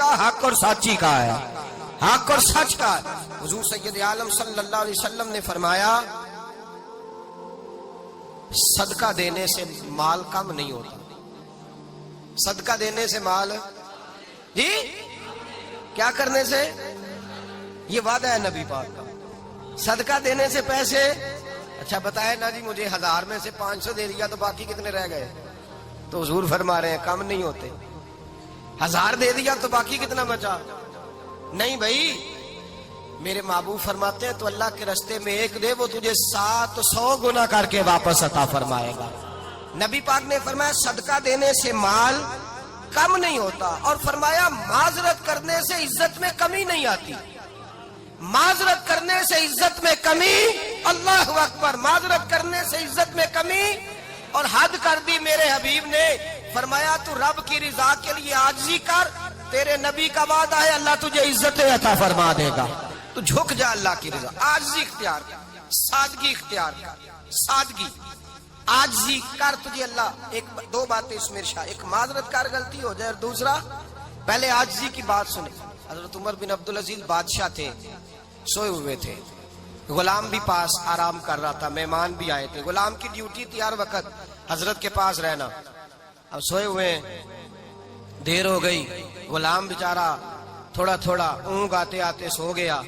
का, हक और साची का है, हक और सच का है। हुजूर सैयद आलम सल्लल्लाहु अलैहि वसल्लम ने फरमाया सदका देने से माल कम नहीं होता। सदका देने से माल जी क्या करने से, ये वादा है नबी पाक का। सदका देने से पैसे, अच्छा बताए ना जी मुझे 1000 में से 500 दे दिया तो बाकी कितने रह गए? तो हुजूर फरमा रहे हैं कम नहीं होते। 1000 दे दिया तो बाकी कितना बचा? नहीं भाई, मेरे महबूब फरमाते हैं तो अल्लाह के रास्ते में एक दे, वो तुझे 700 गुना करके वापस अता फरमाएगा। नबी पाक ने फरमाया सदका देने से माल कम नहीं होता, और फरमाया माजरत करने से इज्जत में कमी नहीं आती। माजरत करने से इज्जत में कमी, अल्लाह अकबर, माजरत करने से इज्जत में कमी। और हद कर दी मेरे हबीब ने, फरमाया तू रब की रिजा के लिए आजिज़ी कर, तेरे नबी का वादा है अल्लाह तुझे इज्जत अता फरमा देगा। तू झुक जा अल्लाह की रिजा, आजिज़ी इख्तियार कर, सादगी इख्तियार कर, सादगी आजिज़ी कर, तुझे अल्लाह एक दो बातें इसमें इरशाद, एक माजरत कर गलती हो जाए, और दूसरा पहले आजिज़ी की बात सुने। हजरत उमर बिन अब्दुल अजीज बादशाह थे, सोए हुए थे, गुलाम भी पास आराम कर रहा था, मेहमान भी आए थे। गुलाम की ड्यूटी थी हर वक्त हजरत के पास रहना। अब सोए हुए, देर हो गई, गुलाम बेचारा थोड़ा थोड़ा ऊँग आते आते सो गया।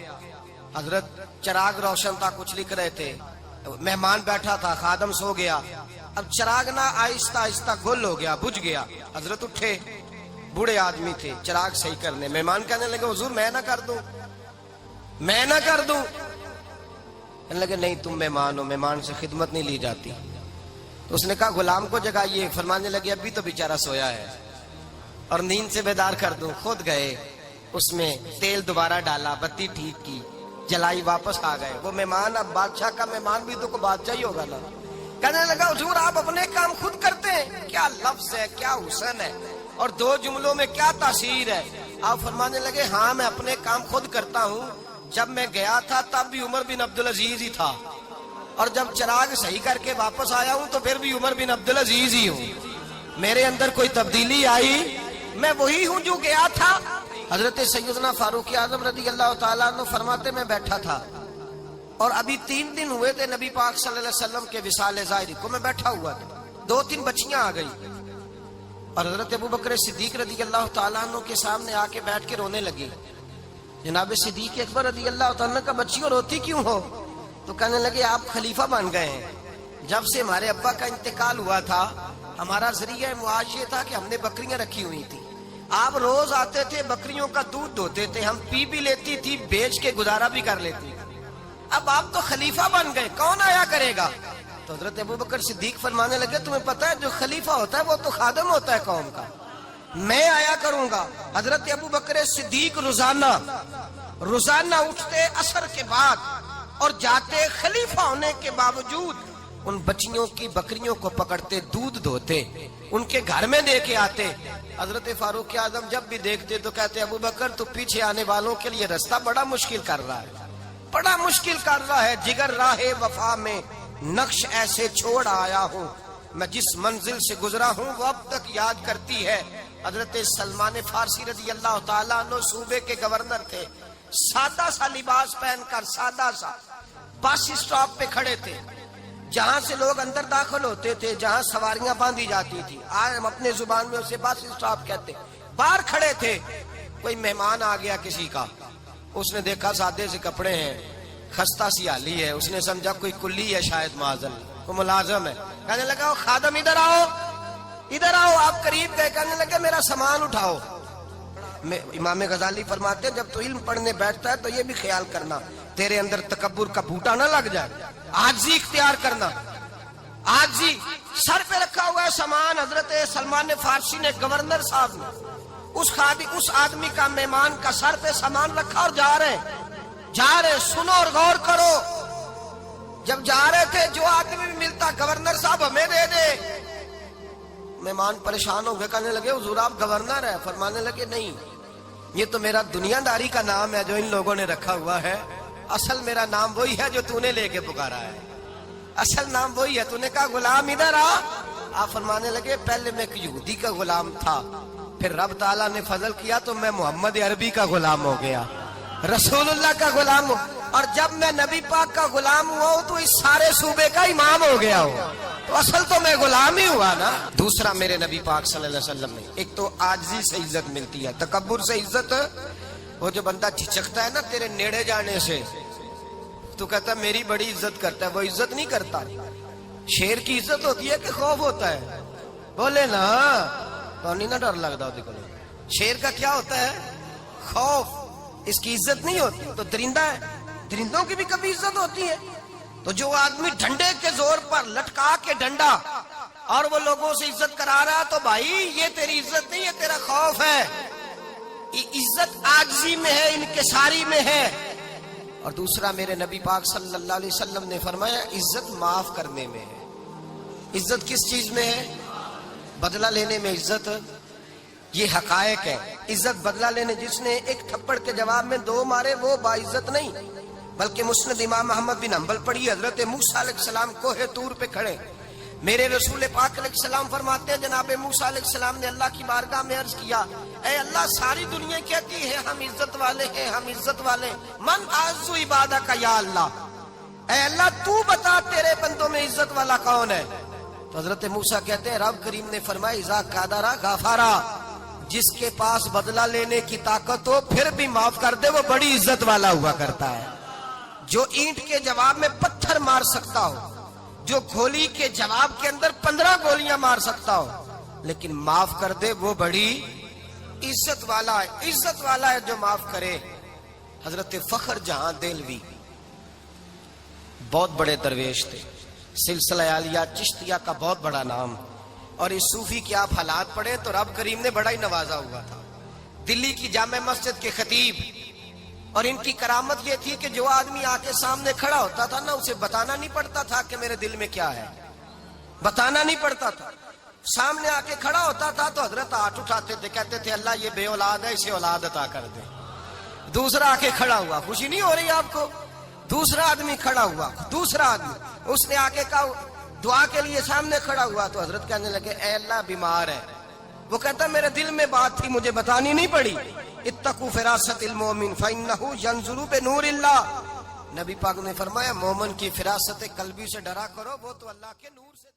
हजरत चिराग रोशन था, कुछ लिख रहे थे, मेहमान बैठा था, खादम सो गया। अब चिराग ना आहिस्ता आहिस्ता गुल हो गया, बुझ गया। हजरत उठे, बूढ़े आदमी थे, चिराग सही करने। मेहमान कहने लगे हुजूर मैं ना कर दूं, मैं ना कर दूं। कहने लगे नहीं तुम मेहमान हो, मेहमान से खिदमत नहीं ली जाती। तो उसने कहा गुलाम को जगाइए। फरमाने लगे अभी तो बेचारा सोया है और नींद से बेदार कर दूं। खुद गए, उसमें तेल दोबारा डाला, बत्ती ठीक की, जलाई, वापस आ गए। वो मेहमान, अब बादशाह का मेहमान भी तो को बादशाह ही होगा ना। कहने लगा हुजूर आप अपने काम खुद करते हैं, क्या लफ्ज है, क्या हुस्न है, और दो जुमलों में क्या तासीर है। आप फरमाने लगे हाँ मैं अपने काम खुद करता हूँ। जब मैं गया था तब भी उमर बिन अब्दुल अजीज ही था, और जब चिराग सही करके वापस आया हूँ तो फिर भी उमर बिन अब्दुल अजीज ही हूँ। मेरे अंदर कोई तब्दीली आई, मैं वही हूँ जो गया था। हजरत सैयदना फारूक आजम रज़ी अल्लाह ताला अन्हु फरमाते मैं बैठा था, और अभी 3 दिन हुए थे नबी पाक सल्लल्लाहु अलैहि वसल्लम के विसाल ज़ाहिरी को। मैं बैठा हुआ था, 2-3 बच्चियां आ गई, और हजरत अबू बकर सिद्दीक रज़ी अल्लाह ताला अन्हु के सामने आके बैठ के रोने लगी। जनाब सिद्दीक अकबर रज़ी अल्लाह ताला का बच्चियों रोती क्यों हो? तो कहने लगे आप खलीफा बन गए हैं। जब से हमारे अब्बा का इंतकाल हुआ था, हमारा जरिया मुआश ये था कि हमने बकरियां रखी हुई थी। आप रोज आते थे, बकरियों का दूध धोते थे, हम पी भी लेती थी, बेच के गुजारा भी कर लेती। अब आप तो खलीफा बन गए, कौन आया करेगा? तो हजरत अबू बकर सिद्दीक फरमाने लगे तुम्हें पता है जो खलीफा होता है वो तो खादम होता है कौम का, मैं आया करूंगा। हजरत अबू बकर सिद्दीक रोजाना उठते असर के बाद और जाते, खलीफा होने के बावजूद उन बच्चियों की बकरियों को पकड़ते, दूध धोते, उनके घर में दे के आते। हजरत फारूक आजम जब भी देखते तो कहते अबू बकर तो पीछे आने वालों के लिए रास्ता बड़ा मुश्किल कर रहा है, बड़ा मुश्किल कर रहा है। जिगर राहे वफा में नक्श ऐसे छोड़ आया हूँ, मैं जिस मंजिल से गुजरा हूँ वो अब तक याद करती है। हजरत सलमान फारसी रज़ी अल्लाह ताला अन्हु सूबे के गवर्नर थे, सादा सा लिबास पहनकर, सादा सा, बस स्टॉप पे खड़े थे, जहां से लोग अंदर दाखिल होते थे, जहां सवारियां बांधी जाती थी, आज हम अपने जुबान में उसे बस स्टॉप कहते। बाहर खड़े थे, कोई मेहमान आ गया किसी का, उसने देखा सादे से कपड़े हैं, खस्ता सी हाली है, उसने समझा कोई कुल्ली है शायद, माजल को मुलाजम है। कहने लगा ओ खादम इधर आओ, इधर आओ। आप करीब गए, कहने लगे मेरा सामान उठाओ। इमाम गजाली फरमाते जब तो इल्म पढ़ने बैठता है तो ये भी ख्याल करना तेरे अंदर तकब्बुर का बूटा ना लग जाए, आजी इख्तियार करना। आजी सर पे रखा हुआ है सामान, हजरत सलमान फारसी ने, गवर्नर साहब ने, उस आदमी का, मेहमान का सर पे सामान रखा और जा रहे। सुनो और गौर करो, जब जा रहे थे जो आदमी भी मिलता गवर्नर साहब हमें दे दे। मेहमान परेशान हो गए, कहने लगे हुजूर आप गवर्नर है? फरमाने लगे नहीं, ये तो मेरा दुनियादारी का नाम है जो इन लोगों ने रखा हुआ है, असल मेरा नाम वही है जो तूने लेके पुकारा है, असल नाम वही है। तूने कहा गुलाम इधर आ। आप फरमाने लगे पहले मैं एक यहूदी का गुलाम था, پھر رب تعالیٰ نے فضل کیا تو میں محمد عربی کا غلام ہو گیا، رسول اللہ کا غلام ہوں، اور جب میں نبی پاک کا غلام ہوا ہوں تو اس سارے صوبے کا امام ہو گیا ہوں، تو اصل تو میں غلام ہی ہوا نا۔ دوسرا میرے نبی پاک صلی اللہ علیہ وسلم نے ایک تو عاجزی سے عزت ملتی ہے، تکبر سے عزت، وہ جو بندہ جھجکتا ہے نا تیرے نیڑے جانے سے، تو کہتا ہے میری بڑی عزت کرتا ہے، وہ عزت نہیں کرتا۔ شیر کی عزت ہوتی ہے کہ خوف ہوتا ہے؟ بولے نا، تو نہیں نہ ڈر لگتا ہوتی کو۔ شیر کا کیا ہوتا ہے؟ خوف، اس کی عزت نہیں ہوتی۔ تو درندہ ہے، درندوں کی بھی کبھی عزت ہوتی ہے؟ تو جو آدمی ڈنڈے کے زور پر لٹکا کے ڈنڈا اور وہ لوگوں سے عزت کرا رہا، تو بھائی یہ تیری عزت نہیں ہے، تیرا خوف ہے۔ عزت عاجزی میں ہے، انکساری میں ہے۔ اور دوسرا میرے نبی پاک صلی اللہ علیہ وسلم نے فرمایا عزت معاف کرنے میں ہے۔ عزت کس چیز میں ہے؟ بدلہ لینے میں عزت، یہ حقائق ہے۔ عزت بدلہ لینے، جس نے ایک تھپڑ کے جواب میں 2 مارے وہ باعزت نہیں، بلکہ مسند امام احمد بن حنبل پڑھی، حضرت موسیٰ علیہ السلام کوہ طور پہ کھڑے، میرے رسول پاک علیہ السلام فرماتے ہیں جناب موسیٰ علیہ السلام نے اللہ کی بارگاہ میں عرض کیا، اے اللہ ساری دنیا کہتی ہے ہم عزت والے ہیں، ہم عزت والے ہیں، من اعز عبادک یا اللہ، اے اللہ تو بتا تیرے بندوں میں عزت والا کون ہے؟ تو حضرت موسیٰ کہتے ہیں رب کریم نے فرمایا اذا قادر غفارا، جس کے پاس بدلہ لینے کی طاقت ہو پھر بھی معاف کر دے وہ بڑی عزت والا ہوا کرتا ہے۔ جو اینٹ کے جواب میں پتھر مار سکتا ہو، جو گولی کے جواب کے اندر 15 گولیاں مار سکتا ہو، لیکن معاف کر دے وہ بڑی عزت والا ہے۔ عزت والا ہے جو معاف کرے۔ حضرت فخر جہاں دہلوی بہت بڑے درویش تھے، سلسلہ عالیہ چشتیہ کا بہت بڑا نام، اور اس صوفی کے آپ حالات پڑھیں تو رب کریم نے بڑا ہی نوازا ہوا تھا۔ دلی کی جامع مسجد کے خطیب، اور ان کی کرامت یہ تھی کہ جو آدمی آ کے سامنے کھڑا ہوتا تھا نا اسے بتانا نہیں پڑتا تھا کہ میرے دل میں کیا ہے، بتانا نہیں پڑتا تھا۔ سامنے آ کے کھڑا ہوتا تھا تو حضرت ہاتھ اٹھاتے تھے، کہتے تھے اللہ یہ بے اولاد ہے اسے اولاد عطا کر دے۔ دوسرا آ کے کھڑا ہوا، خوشی نہیں ہو رہی آپ کو؟ دوسرا آدمی کھڑا ہوا، دوسرا آدمی، اس نے آ کے کہا دعا کے لیے سامنے کھڑا ہوا تو حضرت کہنے لگے اے اللہ بیمار ہے، وہ کہتا میرے دل میں بات تھی مجھے بتانی نہیں پڑی، اتقوا فراست المومن فانہ ینظر بنور اللہ، نبی پاک نے فرمایا مومن کی فراست قلبی سے ڈرا کرو، وہ تو اللہ کے نور سے